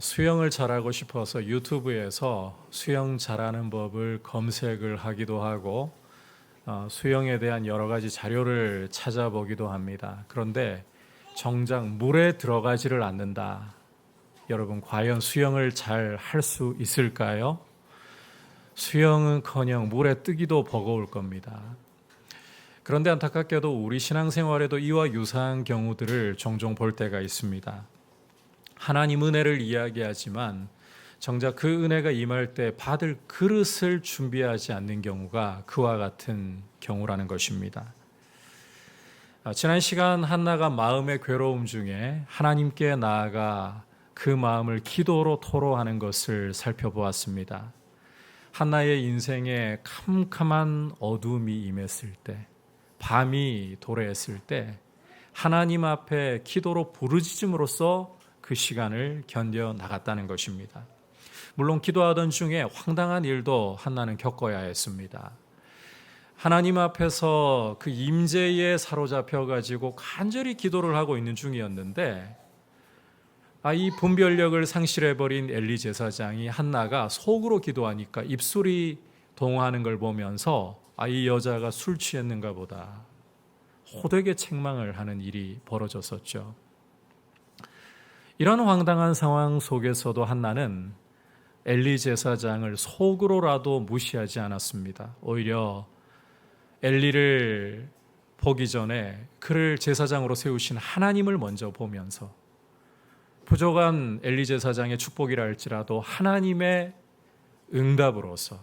수영을 잘하고 싶어서 유튜브에서 수영 잘하는 법을 검색을 하기도 하고 수영에 대한 여러 가지 자료를 찾아보기도 합니다. 그런데 정작 물에 들어가지를 않는다. 여러분, 과연 수영을 잘 할 수 있을까요? 수영은커녕 물에 뜨기도 버거울 겁니다. 그런데 안타깝게도 우리 신앙생활에도 이와 유사한 경우들을 종종 볼 때가 있습니다. 하나님 은혜를 이야기하지만 정작 그 은혜가 임할 때 받을 그릇을 준비하지 않는 경우가 그와 같은 경우라는 것입니다. 지난 시간 한나가 마음의 괴로움 중에 하나님께 나아가 그 마음을 기도로 토로하는 것을 살펴보았습니다. 한나의 인생에 캄캄한 어둠이 임했을 때, 밤이 도래했을 때 하나님 앞에 기도로 부르짖음으로써 그 시간을 견뎌 나갔다는 것입니다. 물론 기도하던 중에 황당한 일도 한나는 겪어야 했습니다. 하나님 앞에서 그 임재에 사로잡혀 가지고 간절히 기도를 하고 있는 중이었는데 이 분별력을 상실해버린 엘리 제사장이 한나가 속으로 기도하니까 입술이 동하는 걸 보면서 이 여자가 술 취했는가 보다 호되게 책망을 하는 일이 벌어졌었죠. 이런 황당한 상황 속에서도 한나는 엘리 제사장을 속으로라도 무시하지 않았습니다. 오히려 엘리를 보기 전에 그를 제사장으로 세우신 하나님을 먼저 보면서 부족한 엘리 제사장의 축복이라 할지라도 하나님의 응답으로서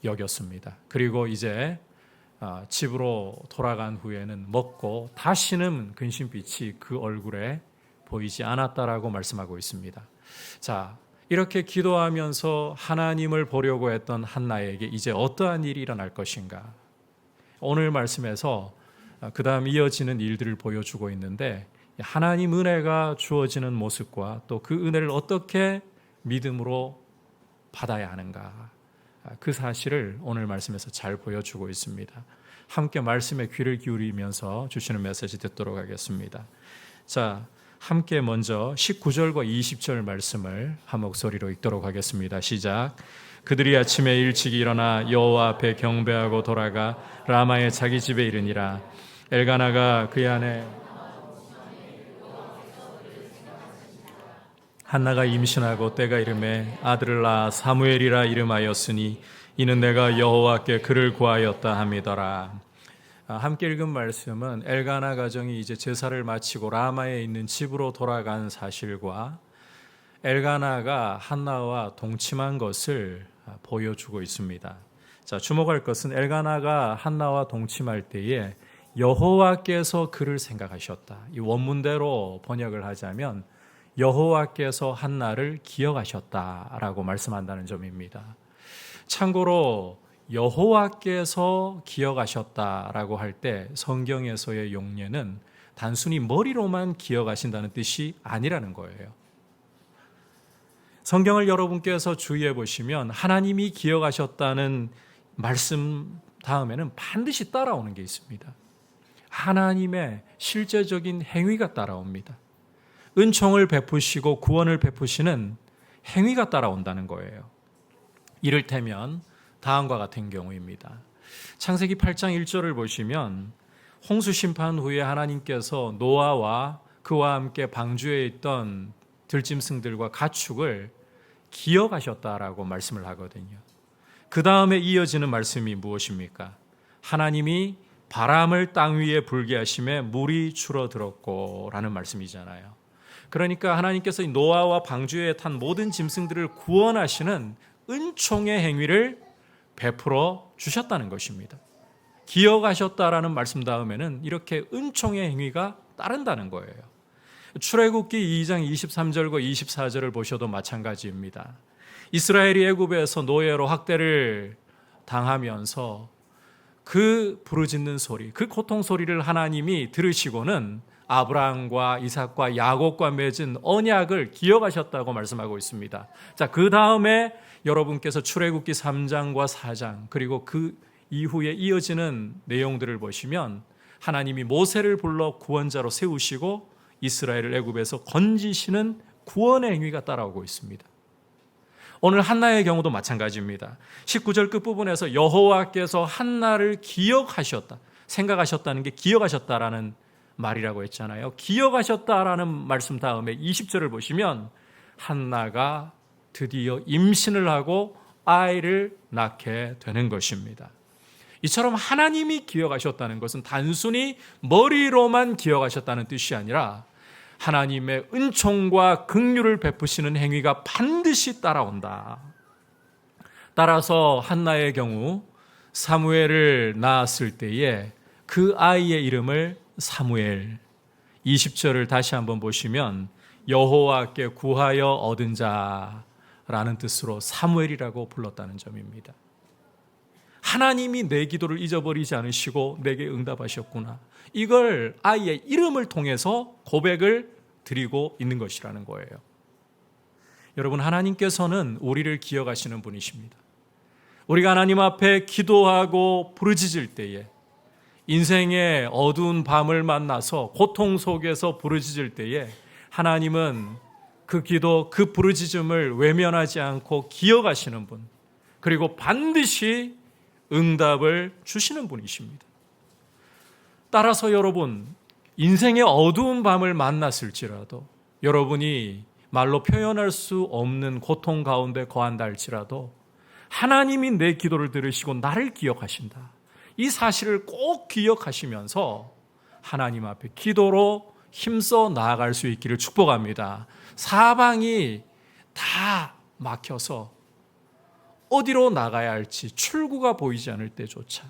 여겼습니다. 그리고 이제 집으로 돌아간 후에는 먹고 다시는 근심빛이 그 얼굴에 보이지 않았다라고 말씀하고 있습니다. 자, 이렇게 기도하면서 하나님을 보려고 했던 한나에게 이제 어떠한 일이 일어날 것인가? 오늘 말씀에서 그 다음 이어지는 일들을 보여주고 있는데 하나님 은혜가 주어지는 모습과 또 그 은혜를 어떻게 믿음으로 받아야 하는가? 그 사실을 오늘 말씀에서 잘 보여주고 있습니다. 함께 말씀에 귀를 기울이면서 주시는 메시지 듣도록 하겠습니다. 자, 함께 먼저 19절과 20절 말씀을 한 목소리로 읽도록 하겠습니다. 시작. 그들이 아침에 일찍 일어나 여호와 앞에 경배하고 돌아가 라마의 자기 집에 이르니라. 엘가나가 그의 아내 한나가 임신하고 때가 이르매 아들을 낳아 사무엘이라 이름하였으니 이는 내가 여호와께 그를 구하였다 함이더라. 함께 읽은 말씀은 엘가나 가정이 이제 제사를 마치고 라마에 있는 집으로 돌아간 사실과 엘가나가 한나와 동침한 것을 보여주고 있습니다. 자, 주목할 것은 엘가나가 한나와 동침할 때에 여호와께서 그를 생각하셨다. 이 원문대로 번역을 하자면 여호와께서 한나를 기억하셨다라고 말씀한다는 점입니다. 참고로 여호와께서 기억하셨다라고 할 때 성경에서의 용례는 단순히 머리로만 기억하신다는 뜻이 아니라는 거예요. 성경을 여러분께서 주의해 보시면 하나님이 기억하셨다는 말씀 다음에는 반드시 따라오는 게 있습니다. 하나님의 실제적인 행위가 따라옵니다. 은총을 베푸시고 구원을 베푸시는 행위가 따라온다는 거예요. 이를테면 다음과 같은 경우입니다. 창세기 8장 1절을 보시면 홍수 심판 후에 하나님께서 노아와 그와 함께 방주에 있던 들짐승들과 가축을 기억하셨다라고 말씀을 하거든요. 그 다음에 이어지는 말씀이 무엇입니까? 하나님이 바람을 땅 위에 불게 하심에 물이 줄어들었고 라는 말씀이잖아요. 그러니까 하나님께서 노아와 방주에 탄 모든 짐승들을 구원하시는 은총의 행위를 베풀어 주셨다는 것입니다. 기억하셨다라는 말씀 다음에는 이렇게 은총의 행위가 따른다는 거예요. 출애굽기 2장 23절과 24절을 보셔도 마찬가지입니다. 이스라엘이 애굽에서 노예로 학대를 당하면서 그 부르짖는 소리, 그 고통 소리를 하나님이 들으시고는 아브라함과 이삭과 야곱과 맺은 언약을 기억하셨다고 말씀하고 있습니다. 자, 그 다음에 여러분께서 출애굽기 3장과 4장 그리고 그 이후에 이어지는 내용들을 보시면 하나님이 모세를 불러 구원자로 세우시고 이스라엘을 애굽에서 건지시는 구원의 행위가 따라오고 있습니다. 오늘 한나의 경우도 마찬가지입니다. 19절 끝부분에서 여호와께서 한나를 기억하셨다, 생각하셨다는 게 기억하셨다라는 말이라고 했잖아요. 기억하셨다라는 말씀 다음에 20절을 보시면 한나가 드디어 임신을 하고 아이를 낳게 되는 것입니다. 이처럼 하나님이 기억하셨다는 것은 단순히 머리로만 기억하셨다는 뜻이 아니라 하나님의 은총과 긍휼을 베푸시는 행위가 반드시 따라온다. 따라서 한나의 경우 사무엘을 낳았을 때에 그 아이의 이름을 사무엘, 20절을 다시 한번 보시면 여호와께 구하여 얻은 자라는 뜻으로 사무엘이라고 불렀다는 점입니다. 하나님이 내 기도를 잊어버리지 않으시고 내게 응답하셨구나, 이걸 아이의 이름을 통해서 고백을 드리고 있는 것이라는 거예요. 여러분, 하나님께서는 우리를 기억하시는 분이십니다. 우리가 하나님 앞에 기도하고 부르짖을 때에, 인생의 어두운 밤을 만나서 고통 속에서 부르짖을 때에 하나님은 그 기도, 그 부르짖음을 외면하지 않고 기억하시는 분, 그리고 반드시 응답을 주시는 분이십니다. 따라서 여러분, 인생의 어두운 밤을 만났을지라도, 여러분이 말로 표현할 수 없는 고통 가운데 거한다 할지라도 하나님이 내 기도를 들으시고 나를 기억하신다, 이 사실을 꼭 기억하시면서 하나님 앞에 기도로 힘써 나아갈 수 있기를 축복합니다. 사방이 다 막혀서 어디로 나가야 할지 출구가 보이지 않을 때조차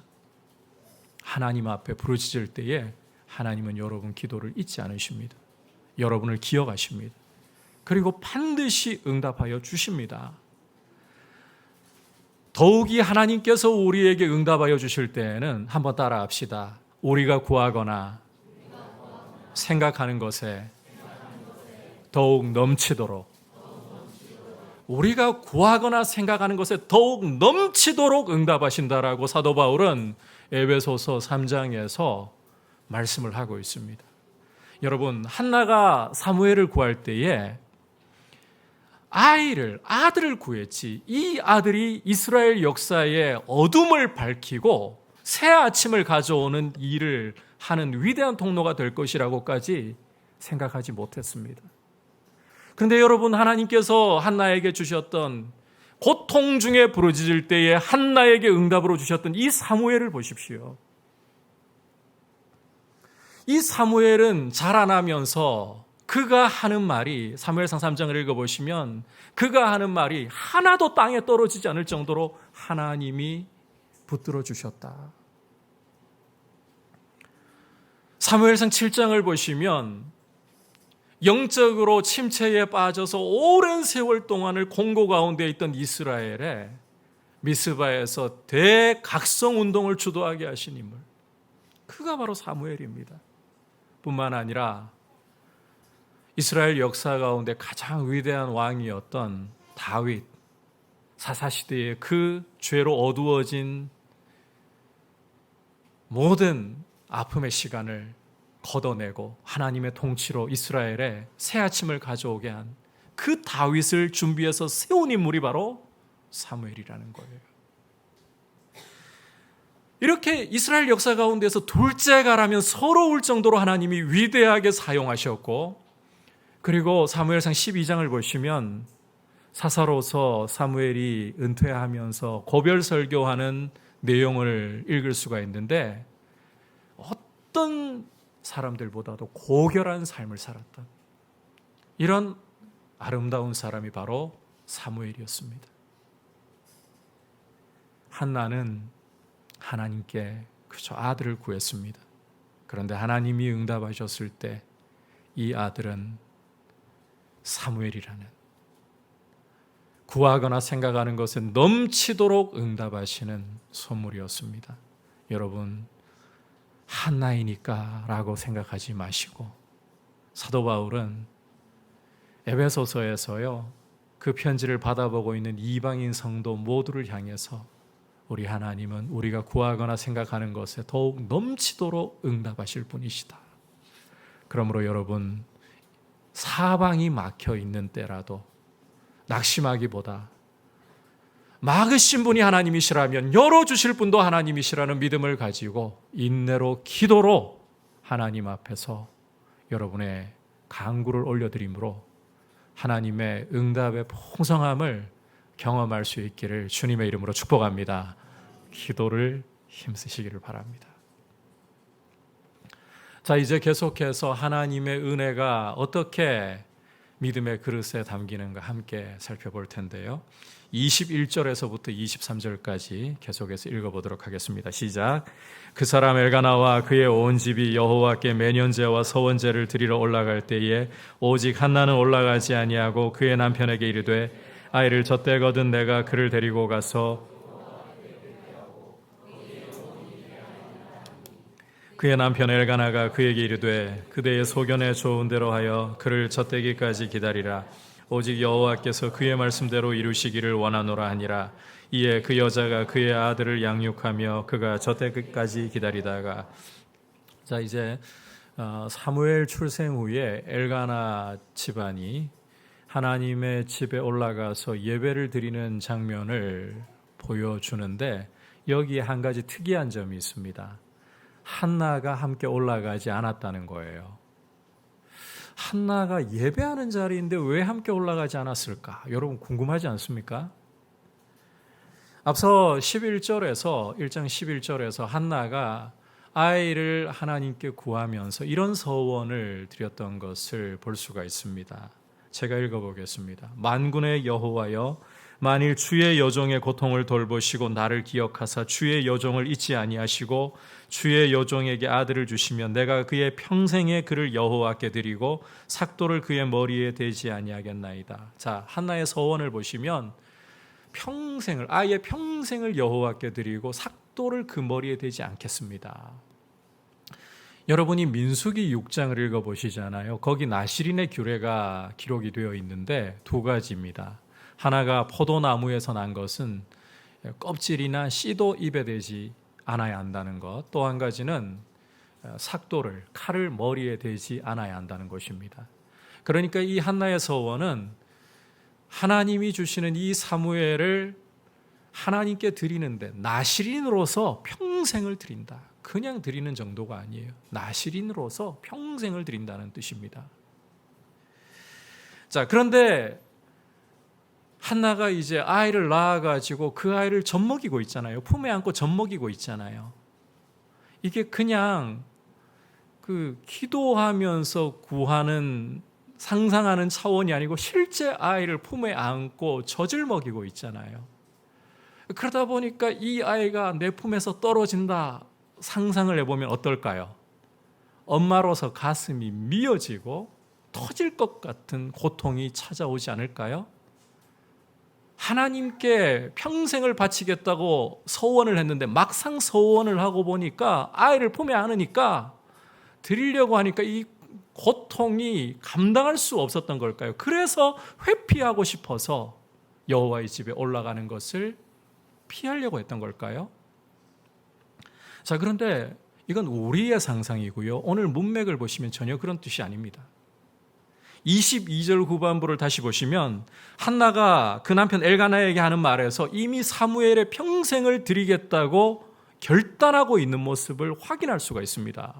하나님 앞에 부르짖을 때에 하나님은 여러분 기도를 잊지 않으십니다. 여러분을 기억하십니다. 그리고 반드시 응답하여 주십니다. 더욱이 하나님께서 우리에게 응답하여 주실 때에는 한번 따라 합시다. 우리가 구하거나 생각하는 것에 더욱 넘치도록, 우리가 구하거나 생각하는 것에 더욱 넘치도록 응답하신다라고 사도 바울은 에베소서 3장에서 말씀을 하고 있습니다. 여러분, 한나가 사무엘을 구할 때에 아들을 구했지, 이 아들이 이스라엘 역사의 어둠을 밝히고 새 아침을 가져오는 일을 하는 위대한 통로가 될 것이라고까지 생각하지 못했습니다. 그런데 여러분, 하나님께서 한나에게 주셨던, 고통 중에 부르짖을 때에 한나에게 응답으로 주셨던 이 사무엘을 보십시오. 이 사무엘은 자라나면서 그가 하는 말이, 사무엘상 3장을 읽어보시면 그가 하는 말이 하나도 땅에 떨어지지 않을 정도로 하나님이 붙들어 주셨다. 사무엘상 7장을 보시면 영적으로 침체에 빠져서 오랜 세월 동안을 공고 가운데 있던 이스라엘에 미스바에서 대각성 운동을 주도하게 하신 인물, 그가 바로 사무엘입니다. 뿐만 아니라 이스라엘 역사 가운데 가장 위대한 왕이었던 다윗, 사사시대의 그 죄로 어두워진 모든 아픔의 시간을 걷어내고 하나님의 통치로 이스라엘에 새 아침을 가져오게 한 그 다윗을 준비해서 세운 인물이 바로 사무엘이라는 거예요. 이렇게 이스라엘 역사 가운데서 둘째가라면 서러울 정도로 하나님이 위대하게 사용하셨고, 그리고 사무엘상 12장을 보시면 사사로서 사무엘이 은퇴하면서 고별 설교하는 내용을 읽을 수가 있는데, 어떤 사람들보다도 고결한 삶을 살았던 이런 아름다운 사람이 바로 사무엘이었습니다. 한나는 하나님께 그저 아들을 구했습니다. 그런데 하나님이 응답하셨을 때 이 아들은 사무엘이라는, 구하거나 생각하는 것은 넘치도록 응답하시는 선물이었습니다. 여러분, 한나이니까 라고 생각하지 마시고, 사도 바울은 에베소서에서요, 그 편지를 받아보고 있는 이방인 성도 모두를 향해서 우리 하나님은 우리가 구하거나 생각하는 것에 더욱 넘치도록 응답하실 분이시다. 그러므로 여러분, 사방이 막혀 있는 때라도 낙심하기보다 막으신 분이 하나님이시라면 열어주실 분도 하나님이시라는 믿음을 가지고 인내로 기도로 하나님 앞에서 여러분의 간구를 올려드림으로 하나님의 응답의 풍성함을 경험할 수 있기를 주님의 이름으로 축복합니다. 기도를 힘쓰시기를 바랍니다. 자, 이제 계속해서 하나님의 은혜가 어떻게 믿음의 그릇에 담기는가 함께 살펴볼 텐데요. 21절에서부터 23절까지 계속해서 읽어보도록 하겠습니다. 시작. 그 사람 엘가나와 그의 온 집이 여호와께 매년제와 서원제를 드리러 올라갈 때에 오직 한나는 올라가지 아니하고 그의 남편에게 이르되 아이를 젖대거든 내가 그를 데리고 가서 그의 남편 엘가나가 그에게 이르되 그대의 소견에 좋은 대로 하여 그를 젖대기까지 기다리라. 오직 여호와께서 그의 말씀대로 이루시기를 원하노라 하니라. 이에 그 여자가 그의 아들을 양육하며 그가 젖대기까지 기다리다가 자 이제 사무엘 출생 후에 엘가나 집안이 하나님의 집에 올라가서 예배를 드리는 장면을 보여주는데 여기에 한 가지 특이한 점이 있습니다. 한나가 함께 올라가지 않았다는 거예요. 한나가 예배하는 자리인데 왜 함께 올라가지 않았을까? 여러분 궁금하지 않습니까? 앞서 1장 11절에서 한나가 아이를 하나님께 구하면서 이런 서원을 드렸던 것을 볼 수가 있습니다. 제가 읽어보겠습니다. 만군의 여호와여, 만일 주의 여종의 고통을 돌보시고 나를 기억하사 주의 여종을 잊지 아니하시고 주의 여종에게 아들을 주시면 내가 그의 평생에 그를 여호와께 드리고 삭도를 그의 머리에 대지 아니하겠나이다. 자, 한나의 서원을 보시면 아이의 평생을 여호와께 드리고 삭도를 그 머리에 대지 않겠습니다. 여러분이 민수기 6장을 읽어보시잖아요. 거기 나실인의 규례가 기록이 되어 있는데 두 가지입니다. 하나가 포도나무에서 난 것은 껍질이나 씨도 입에 대지 않아야 한다는 것. 또 한 가지는 삭도를, 칼을 머리에 대지 않아야 한다는 것입니다. 그러니까 이 한나의 서원은 하나님이 주시는 이 사무엘을 하나님께 드리는데 나실인으로서 평생을 드린다. 그냥 드리는 정도가 아니에요. 나실인으로서 평생을 드린다는 뜻입니다. 자, 그런데 한나가 이제 아이를 낳아가지고 그 아이를 젖먹이고 있잖아요. 품에 안고 젖먹이고 있잖아요. 이게 그냥 기도하면서 구하는 상상하는 차원이 아니고 실제 아이를 품에 안고 젖을 먹이고 있잖아요. 그러다 보니까 이 아이가 내 품에서 떨어진다 상상을 해보면 어떨까요? 엄마로서 가슴이 미어지고 터질 것 같은 고통이 찾아오지 않을까요? 하나님께 평생을 바치겠다고 서원을 했는데 막상 서원을 하고 보니까 아이를 품에 안으니까 드리려고 하니까 이 고통이 감당할 수 없었던 걸까요? 그래서 회피하고 싶어서 여호와의 집에 올라가는 것을 피하려고 했던 걸까요? 자, 그런데 이건 우리의 상상이고요. 오늘 문맥을 보시면 전혀 그런 뜻이 아닙니다. 22절 후반부를 다시 보시면 한나가 그 남편 엘가나에게 하는 말에서 이미 사무엘의 평생을 드리겠다고 결단하고 있는 모습을 확인할 수가 있습니다.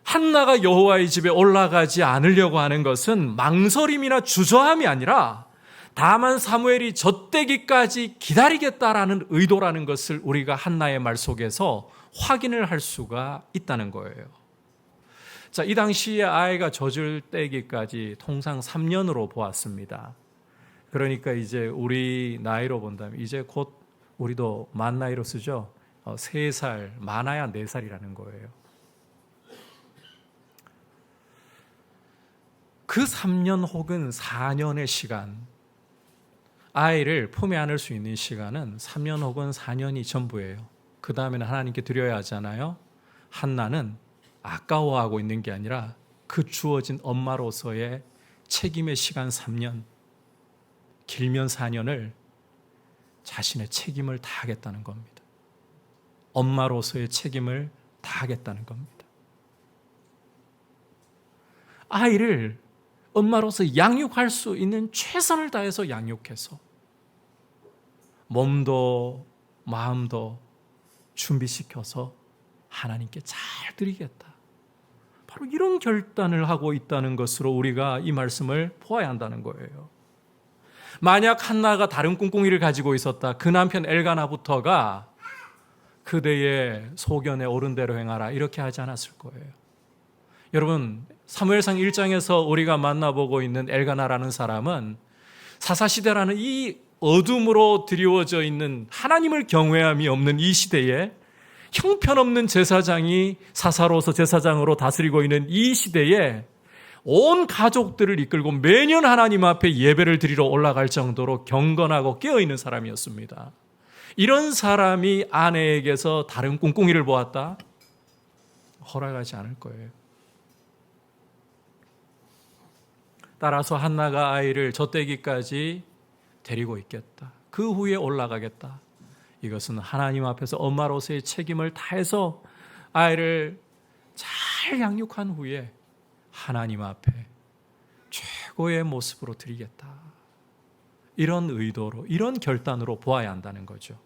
한나가 여호와의 집에 올라가지 않으려고 하는 것은 망설임이나 주저함이 아니라 다만 사무엘이 젖대기까지 기다리겠다라는 의도라는 것을 우리가 한나의 말 속에서 확인을 할 수가 있다는 거예요. 자, 이 당시에 아이가 젖을 때기까지 통상 3년으로 보았습니다. 그러니까 이제 우리 나이로 본다면 이제 곧 우리도 만 나이로 쓰죠. 3살, 많아야 4살이라는 거예요. 그 3년 혹은 4년의 시간, 아이를 품에 안을 수 있는 시간은 3년 혹은 4년이 전부예요. 그 다음에는 하나님께 드려야 하잖아요. 한나는 아까워하고 있는 게 아니라 그 주어진 엄마로서의 책임의 시간 3년, 길면 4년을 자신의 책임을 다하겠다는 겁니다. 엄마로서의 책임을 다하겠다는 겁니다. 아이를 엄마로서 양육할 수 있는 최선을 다해서 양육해서 몸도 마음도 준비시켜서 하나님께 잘 드리겠다. 바로 이런 결단을 하고 있다는 것으로 우리가 이 말씀을 보아야 한다는 거예요. 만약 한나가 다른 꿍꿍이를 가지고 있었다. 그 남편 엘가나부터가 그대의 소견에 옳은 대로 행하라 이렇게 하지 않았을 거예요. 여러분, 사무엘상 1장에서 우리가 만나보고 있는 엘가나라는 사람은 사사시대라는 이 어둠으로 드리워져 있는 하나님을 경외함이 없는 이 시대에 형편없는 제사장이 사사로서 제사장으로 다스리고 있는 이 시대에 온 가족들을 이끌고 매년 하나님 앞에 예배를 드리러 올라갈 정도로 경건하고 깨어있는 사람이었습니다. 이런 사람이 아내에게서 다른 꿍꿍이를 보았다? 허락하지 않을 거예요. 따라서 한나가 아이를 젖대기까지 데리고 있겠다. 그 후에 올라가겠다. 이것은 하나님 앞에서 엄마로서의 책임을 다해서 아이를 잘 양육한 후에 하나님 앞에 최고의 모습으로 드리겠다. 이런 의도로, 이런 결단으로 보아야 한다는 거죠.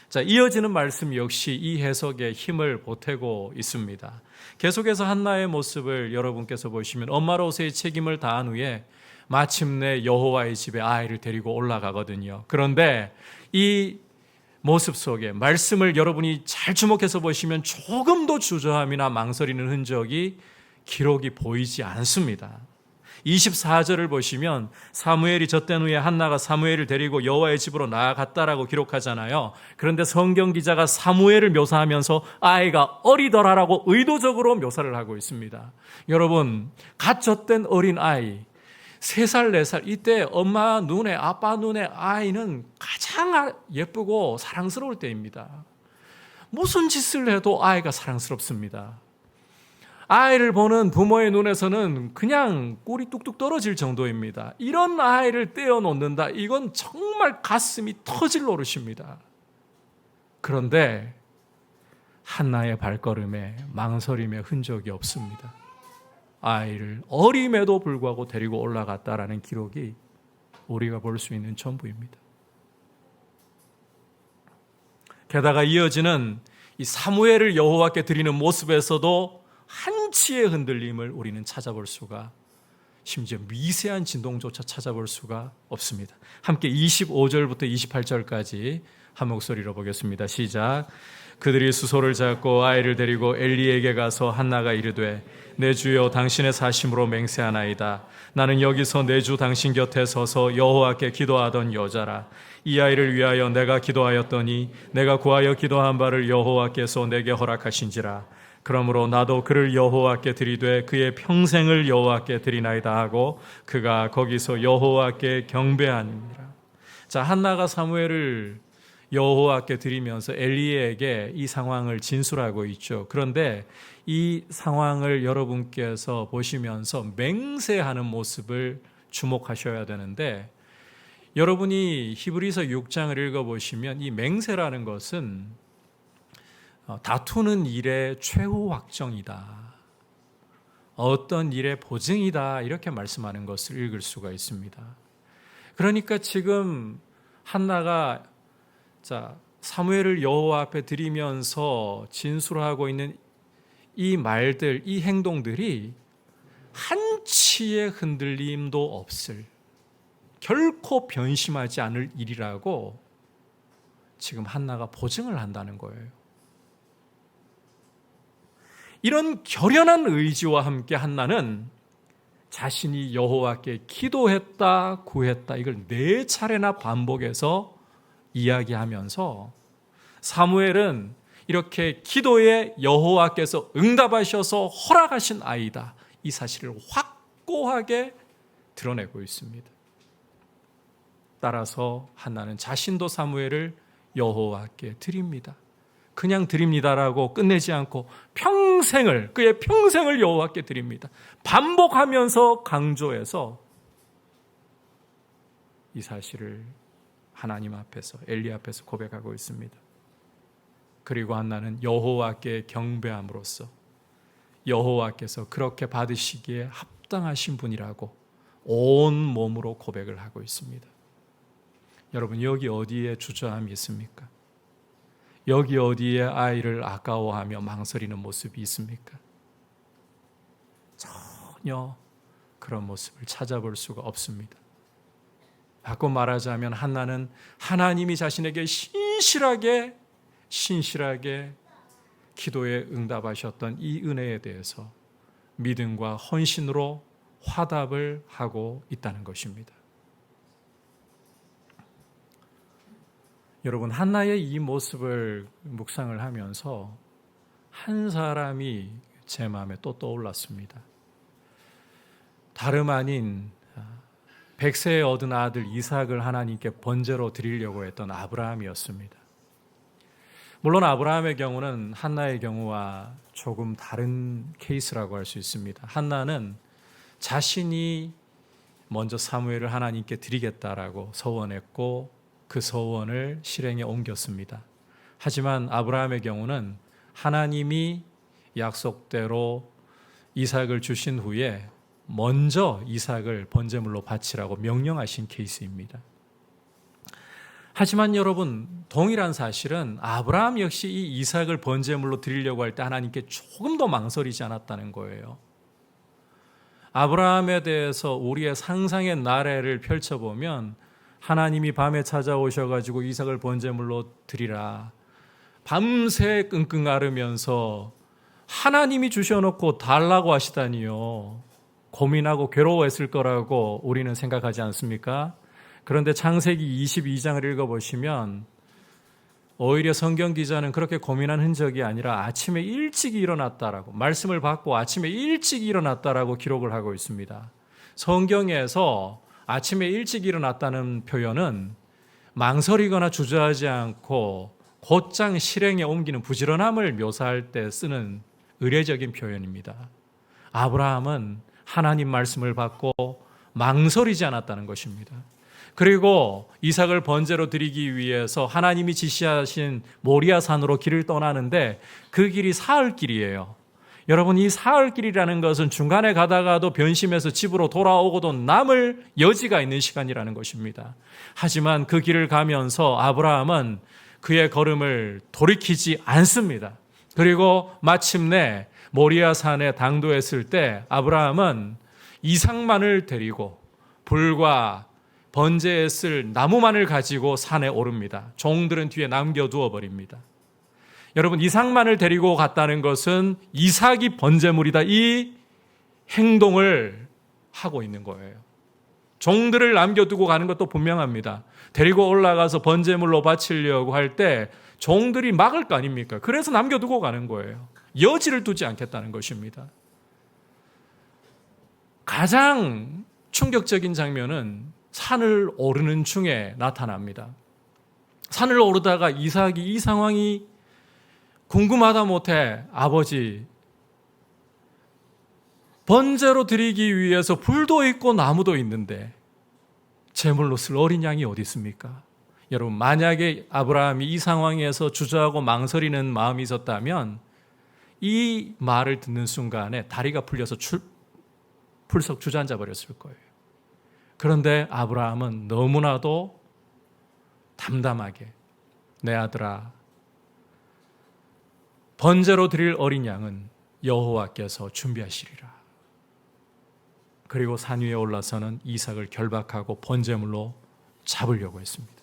자, 이어지는 말씀 역시 이 해석에 힘을 보태고 있습니다. 계속해서 한나의 모습을 여러분께서 보시면 엄마로서의 책임을 다한 후에 마침내 여호와의 집에 아이를 데리고 올라가거든요. 그런데 이 모습 속에 말씀을 여러분이 잘 주목해서 보시면 조금도 주저함이나 망설이는 흔적이 기록이 보이지 않습니다. 24절을 보시면 사무엘이 젖된 후에 한나가 사무엘을 데리고 여호와의 집으로 나아갔다라고 기록하잖아요. 그런데 성경 기자가 사무엘을 묘사하면서 아이가 어리더라라고 의도적으로 묘사를 하고 있습니다. 여러분, 갓 젖된 어린 아이 3살, 4살 이때 엄마 눈에 아빠 눈에 아이는 가장 예쁘고 사랑스러울 때입니다. 무슨 짓을 해도 아이가 사랑스럽습니다. 아이를 보는 부모의 눈에서는 그냥 꿀이 뚝뚝 떨어질 정도입니다. 이런 아이를 떼어놓는다. 이건 정말 가슴이 터질 노릇입니다. 그런데 한나의 발걸음에 망설임의 흔적이 없습니다. 아이를 어림에도 불구하고 데리고 올라갔다라는 기록이 우리가 볼 수 있는 전부입니다. 게다가 이어지는 이 사무엘을 여호와께 드리는 모습에서도 한치의 흔들림을 우리는 찾아볼 수가, 심지어 미세한 진동조차 찾아볼 수가 없습니다. 함께 25절부터 28절까지 한 목소리로 보겠습니다. 시작. 그들이 수소를 잡고 아이를 데리고 엘리에게 가서 한나가 이르되 내 주여 당신의 사심으로 맹세하나이다. 나는 여기서 내 주 당신 곁에 서서 여호와께 기도하던 여자라. 이 아이를 위하여 내가 기도하였더니 내가 구하여 기도한 바를 여호와께서 내게 허락하신지라. 그러므로 나도 그를 여호와께 드리되 그의 평생을 여호와께 드리나이다 하고 그가 거기서 여호와께 경배하니라. 자, 한나가 사무엘을 여호와께 드리면서 엘리에게 이 상황을 진술하고 있죠. 그런데 이 상황을 여러분께서 보시면서 맹세하는 모습을 주목하셔야 되는데, 여러분이 히브리서 6장을 읽어보시면 이 맹세라는 것은 다투는 일의 최후 확정이다, 어떤 일의 보증이다, 이렇게 말씀하는 것을 읽을 수가 있습니다. 그러니까 지금 한나가 사무엘을 여호와 앞에 드리면서 진술하고 있는 이 말들, 이 행동들이 한치의 흔들림도 없을, 결코 변심하지 않을 일이라고 지금 한나가 보증을 한다는 거예요. 이런 결연한 의지와 함께 한나는 자신이 여호와께 기도했다, 구했다, 이걸 4차례나 반복해서 이야기하면서 사무엘은 이렇게 기도에 여호와께서 응답하셔서 허락하신 아이다, 이 사실을 확고하게 드러내고 있습니다. 따라서 한나는 자신도 사무엘을 여호와께 드립니다. 그냥 드립니다라고 끝내지 않고 그의 평생을 여호와께 드립니다. 반복하면서 강조해서 이 사실을 하나님 앞에서, 엘리 앞에서 고백하고 있습니다. 그리고 한나는 여호와께 경배함으로써 여호와께서 그렇게 받으시기에 합당하신 분이라고 온 몸으로 고백을 하고 있습니다. 여러분, 여기 어디에 주저함이 있습니까? 여기 어디에 아이를 아까워하며 망설이는 모습이 있습니까? 전혀 그런 모습을 찾아볼 수가 없습니다. 바꿔 말하자면 한나는 하나님이 자신에게 신실하게 기도에 응답하셨던 이 은혜에 대해서 믿음과 헌신으로 화답을 하고 있다는 것입니다. 여러분, 한나의 이 모습을 묵상을 하면서 한 사람이 제 마음에 또 떠올랐습니다. 다름 아닌 100세에 얻은 아들 이삭을 하나님께 번제로 드리려고 했던 아브라함이었습니다. 물론 아브라함의 경우는 한나의 경우와 조금 다른 케이스라고 할 수 있습니다. 한나는 자신이 먼저 사무엘을 하나님께 드리겠다라고 서원했고 그 서원을 실행에 옮겼습니다. 하지만 아브라함의 경우는 하나님이 약속대로 이삭을 주신 후에 먼저 이삭을 번제물로 바치라고 명령하신 케이스입니다. 하지만 여러분, 동일한 사실은 아브라함 역시 이 이삭을 번제물로 드리려고 할 때 하나님께 조금 더 망설이지 않았다는 거예요. 아브라함에 대해서 우리의 상상의 나래를 펼쳐보면 하나님이 밤에 찾아오셔가지고 이삭을 번제물로 드리라, 밤새 끙끙 앓으면서 하나님이 주셔놓고 달라고 하시다니요, 고민하고 괴로워했을 거라고 우리는 생각하지 않습니까? 그런데 창세기 22장을 읽어보시면 오히려 성경 기자는 그렇게 고민한 흔적이 아니라 아침에 일찍 일어났다라고, 말씀을 받고 아침에 일찍 일어났다라고 기록을 하고 있습니다. 성경에서 아침에 일찍 일어났다는 표현은 망설이거나 주저하지 않고 곧장 실행에 옮기는 부지런함을 묘사할 때 쓰는 의례적인 표현입니다. 아브라함은 하나님 말씀을 받고 망설이지 않았다는 것입니다. 그리고 이삭을 번제로 드리기 위해서 하나님이 지시하신 모리아 산으로 길을 떠나는데 그 길이 사흘길이에요. 여러분, 이 사흘길이라는 것은 중간에 가다가도 변심해서 집으로 돌아오고도 남을 여지가 있는 시간이라는 것입니다. 하지만 그 길을 가면서 아브라함은 그의 걸음을 돌이키지 않습니다. 그리고 마침내 모리아 산에 당도했을 때 아브라함은 이삭만을 데리고 불과 번제에 쓸 나무만을 가지고 산에 오릅니다. 종들은 뒤에 남겨두어 버립니다. 여러분, 이삭만을 데리고 갔다는 것은 이삭이 번제물이다, 이 행동을 하고 있는 거예요. 종들을 남겨두고 가는 것도 분명합니다. 데리고 올라가서 번제물로 바치려고 할 때 종들이 막을 거 아닙니까? 그래서 남겨두고 가는 거예요. 여지를 두지 않겠다는 것입니다. 가장 충격적인 장면은 산을 오르는 중에 나타납니다. 산을 오르다가 이삭이 이 상황이 궁금하다 못해, 아버지, 번제로 드리기 위해서 불도 있고 나무도 있는데 제물로 쓸 어린 양이 어디 있습니까? 여러분, 만약에 아브라함이 이 상황에서 주저하고 망설이는 마음이 있었다면 이 말을 듣는 순간에 다리가 풀려서 풀썩 주저앉아 버렸을 거예요. 그런데 아브라함은 너무나도 담담하게, 내 아들아, 번제로 드릴 어린 양은 여호와께서 준비하시리라. 그리고 산 위에 올라서는 이삭을 결박하고 번제물로 잡으려고 했습니다.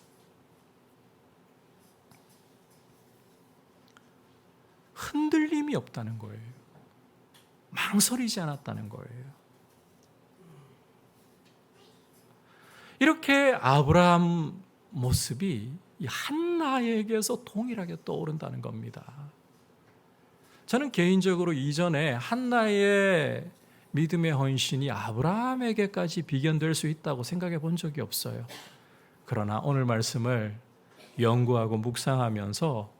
흔들림이 없다는 거예요. 망설이지 않았다는 거예요. 이렇게 아브라함 모습이 이 한나에게서 동일하게 떠오른다는 겁니다. 저는 개인적으로 이전에 한나의 믿음의 헌신이 아브라함에게까지 비견될 수 있다고 생각해 본 적이 없어요. 그러나 오늘 말씀을 연구하고 묵상하면서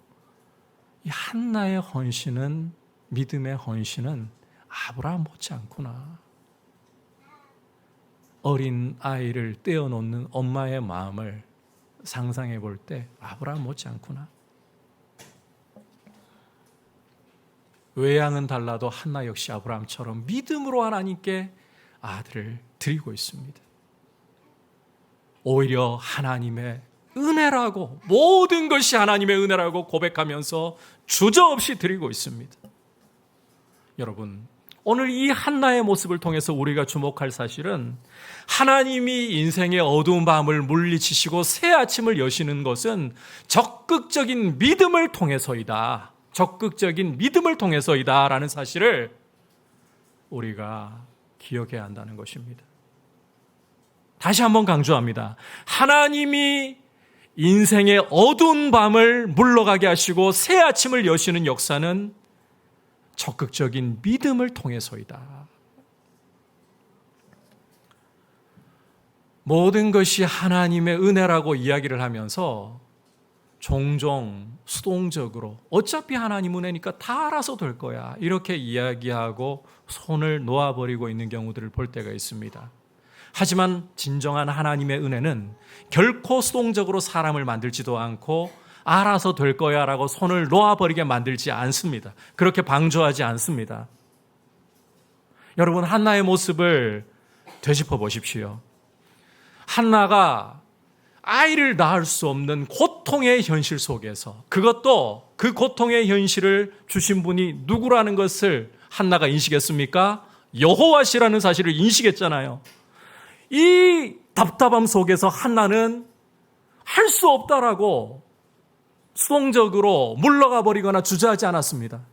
이 한나의 헌신은, 믿음의 헌신은 아브라함 못지않구나. 어린 아이를 떼어놓는 엄마의 마음을 상상해 볼 때 아브라함 못지않구나. 외양은 달라도 한나 역시 아브라함처럼 믿음으로 하나님께 아들을 드리고 있습니다. 오히려 하나님의 은혜라고, 모든 것이 하나님의 은혜라고 고백하면서 주저없이 드리고 있습니다. 여러분, 오늘 이 한나의 모습을 통해서 우리가 주목할 사실은 하나님이 인생의 어두운 밤을 물리치시고 새 아침을 여시는 것은 적극적인 믿음을 통해서이다. 적극적인 믿음을 통해서이다 라는 사실을 우리가 기억해야 한다는 것입니다. 다시 한번 강조합니다. 하나님이 인생의 어두운 밤을 물러가게 하시고 새 아침을 여시는 역사는 적극적인 믿음을 통해서이다. 모든 것이 하나님의 은혜라고 이야기를 하면서 종종 수동적으로 어차피 하나님 은혜니까 다 알아서 될 거야 이렇게 이야기하고 손을 놓아버리고 있는 경우들을 볼 때가 있습니다. 하지만 진정한 하나님의 은혜는 결코 수동적으로 사람을 만들지도 않고 알아서 될 거야 라고 손을 놓아버리게 만들지 않습니다. 그렇게 방조하지 않습니다. 여러분, 한나의 모습을 되짚어 보십시오. 한나가 아이를 낳을 수 없는 고통의 현실 속에서, 그것도 그 고통의 현실을 주신 분이 누구라는 것을 한나가 인식했습니까? 여호와시라는 사실을 인식했잖아요. 이 답답함 속에서 한나는 할 수 없다라고 수동적으로 물러가 버리거나 주저하지 않았습니다.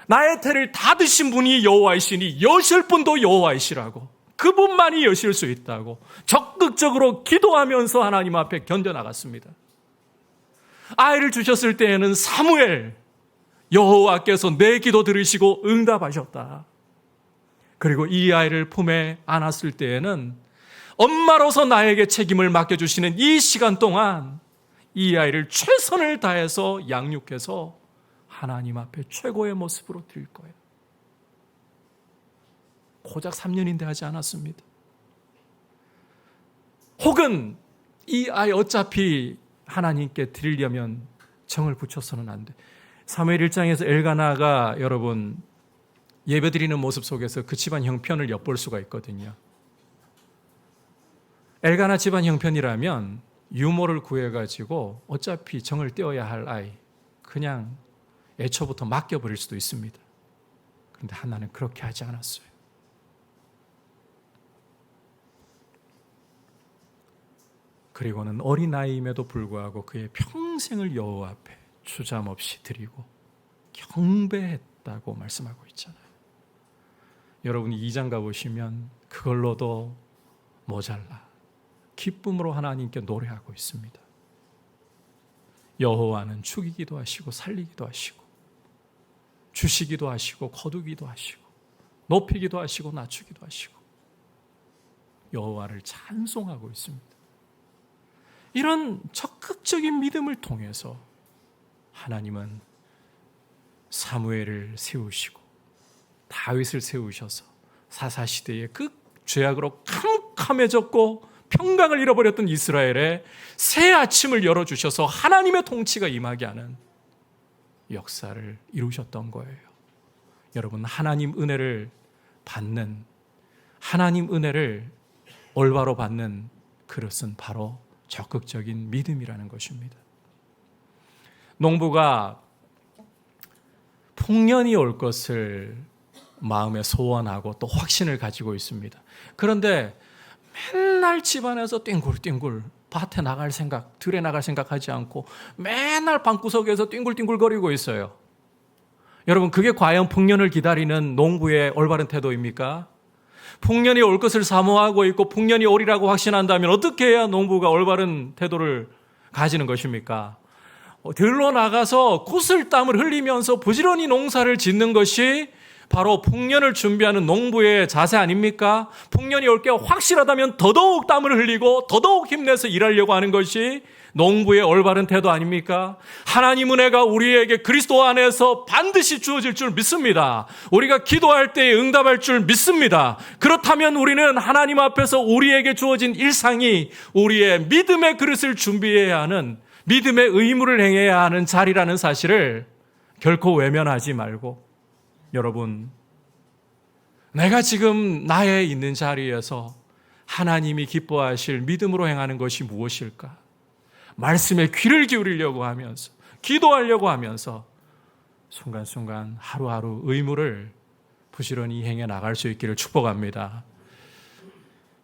나의 태를 다 드신 분이 여호와이시니 여실 분도 여호와이시라고, 그분만이 여실 수 있다고 적극적으로 기도하면서 하나님 앞에 견뎌나갔습니다. 아이를 주셨을 때에는 사무엘, 여호와께서 내 기도 들으시고 응답하셨다. 그리고 이 아이를 품에 안았을 때에는 엄마로서 나에게 책임을 맡겨주시는 이 시간 동안 이 아이를 최선을 다해서 양육해서 하나님 앞에 최고의 모습으로 드릴 거예요. 고작 3년인데 하지 않았습니다. 혹은 이 아이 어차피 하나님께 드리려면 정을 붙여서는 안 돼. 사무엘 1장에서 엘가나가 여러분 예배드리는 모습 속에서 그 집안 형편을 엿볼 수가 있거든요. 엘가나 집안 형편이라면 유모를 구해가지고 어차피 정을 떼어야 할 아이 그냥 애초부터 맡겨버릴 수도 있습니다. 그런데 한나는 그렇게 하지 않았어요. 그리고는 어린아이임에도 불구하고 그의 평생을 여호와 앞에 주저함없이 드리고 경배했다고 말씀하고 있잖아요. 여러분이 2장 가보시면 그걸로도 모자라 기쁨으로 하나님께 노래하고 있습니다. 여호와는 죽이기도 하시고 살리기도 하시고 주시기도 하시고 거두기도 하시고 높이기도 하시고 낮추기도 하시고 여호와를 찬송하고 있습니다. 이런 적극적인 믿음을 통해서 하나님은 사무엘을 세우시고 다윗을 세우셔서 사사시대에 그 죄악으로 캄캄해졌고 평강을 잃어버렸던 이스라엘에 새 아침을 열어주셔서 하나님의 통치가 임하게 하는 역사를 이루셨던 거예요. 여러분, 하나님 은혜를 받는, 하나님 은혜를 올바로 받는 그릇은 바로 적극적인 믿음이라는 것입니다. 농부가 풍년이 올 것을 마음에 소원하고 또 확신을 가지고 있습니다. 그런데 맨날 집안에서 띵굴띵굴 밭에 나갈 생각, 들에 나갈 생각하지 않고 맨날 방구석에서 띵굴띵굴거리고 있어요. 여러분, 그게 과연 풍년을 기다리는 농부의 올바른 태도입니까? 풍년이 올 것을 사모하고 있고 풍년이 오리라고 확신한다면 어떻게 해야 농부가 올바른 태도를 가지는 것입니까? 들러 나가서 구슬땀을 흘리면서 부지런히 농사를 짓는 것이 바로 풍년을 준비하는 농부의 자세 아닙니까? 풍년이 올 게 확실하다면 더더욱 땀을 흘리고 더더욱 힘내서 일하려고 하는 것이 농부의 올바른 태도 아닙니까? 하나님 은혜가 우리에게 그리스도 안에서 반드시 주어질 줄 믿습니다. 우리가 기도할 때에 응답할 줄 믿습니다. 그렇다면 우리는 하나님 앞에서 우리에게 주어진 일상이 우리의 믿음의 그릇을 준비해야 하는, 믿음의 의무를 행해야 하는 자리라는 사실을 결코 외면하지 말고, 여러분, 내가 지금 나의 있는 자리에서 하나님이 기뻐하실 믿음으로 행하는 것이 무엇일까? 말씀에 귀를 기울이려고 하면서, 기도하려고 하면서 순간순간 하루하루 의무를 부지런히 행해 나갈 수 있기를 축복합니다.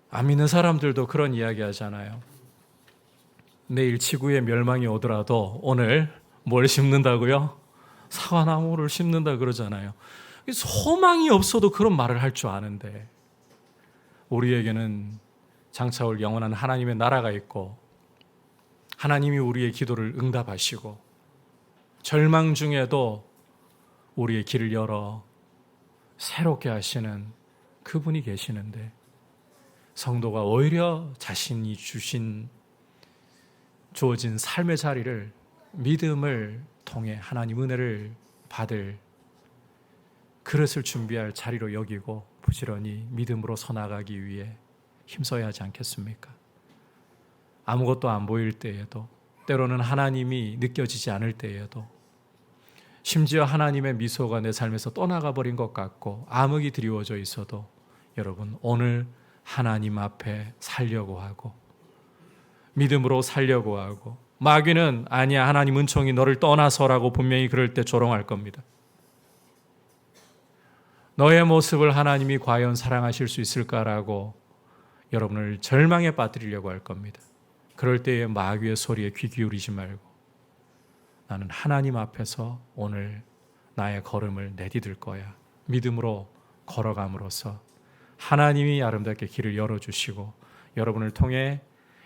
안 믿는 사람들도 그런 이야기 하잖아요. 내일 지구에 멸망이 오더라도 오늘 뭘 심는다고요? 사과나무를 심는다 그러잖아요. 소망이 없어도 그런 말을 할 줄 아는데, 우리에게는 장차올 영원한 하나님의 나라가 있고 하나님이 우리의 기도를 응답하시고 절망 중에도 우리의 길을 열어 새롭게 하시는 그분이 계시는데, 성도가 오히려 자신이 주어진 삶의 자리를 믿음을 통해 하나님 은혜를 받을 그릇을 준비할 자리로 여기고 부지런히 믿음으로 서나가기 위해 힘써야 하지 않겠습니까? 아무것도 안 보일 때에도, 때로는 하나님이 느껴지지 않을 때에도, 심지어 하나님의 미소가 내 삶에서 떠나가 버린 것 같고 암흑이 드리워져 있어도 여러분, 오늘 하나님 앞에 살려고 하고 믿음으로 살려고 하고, 마귀는 아니야, 하나님 은총이 너를 떠나서라고 분명히 그럴 때 조롱할 겁니다. 너의 모습을 하나님이 과연 사랑하실 수 있을까라고 여러분을 절망에 빠뜨리려고 할 겁니다. 그럴 때에 마귀의 소리에 귀 기울이지 말고, 나는 하나님 앞에서 오늘 나의 걸음을 내디딜 거야. 믿음으로 걸어감으로써 하나님이 아름답게 길을 열어주시고 여러분을 통해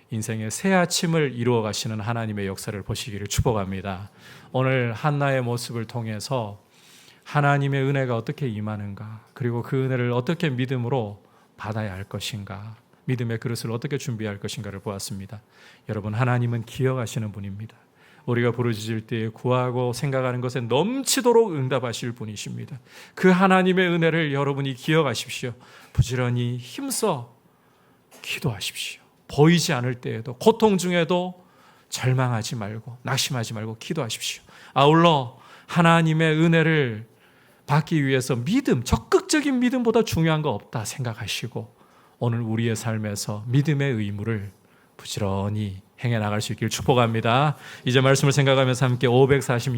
인생의 새 아침을 이루어 가시는 하나님의 역사를 보시기를 축복합니다. 오늘 한나의 모습을 통해서 하나님의 은혜가 어떻게 임하는가, 그리고 그 은혜를 어떻게 믿음으로 받아야 할 것인가, 믿음의 그릇을 어떻게 준비할 것인가를 보았습니다. 여러분, 하나님은 기억하시는 분입니다. 우리가 부르짖을 때에 구하고 생각하는 것에 넘치도록 응답하실 분이십니다. 그 하나님의 은혜를 여러분이 기억하십시오. 부지런히 힘써 기도하십시오. 보이지 않을 때에도, 고통 중에도 절망하지 말고 낙심하지 말고 기도하십시오. 아울러 하나님의 은혜를 받기 위해서 믿음, 적극적인 믿음보다 중요한 거 없다 생각하시고 오늘 우리의 삶에서 믿음의 의무를 부지런히 행해 나갈 수 있기를 축복합니다. 이제 말씀을 생각하면서 함께 546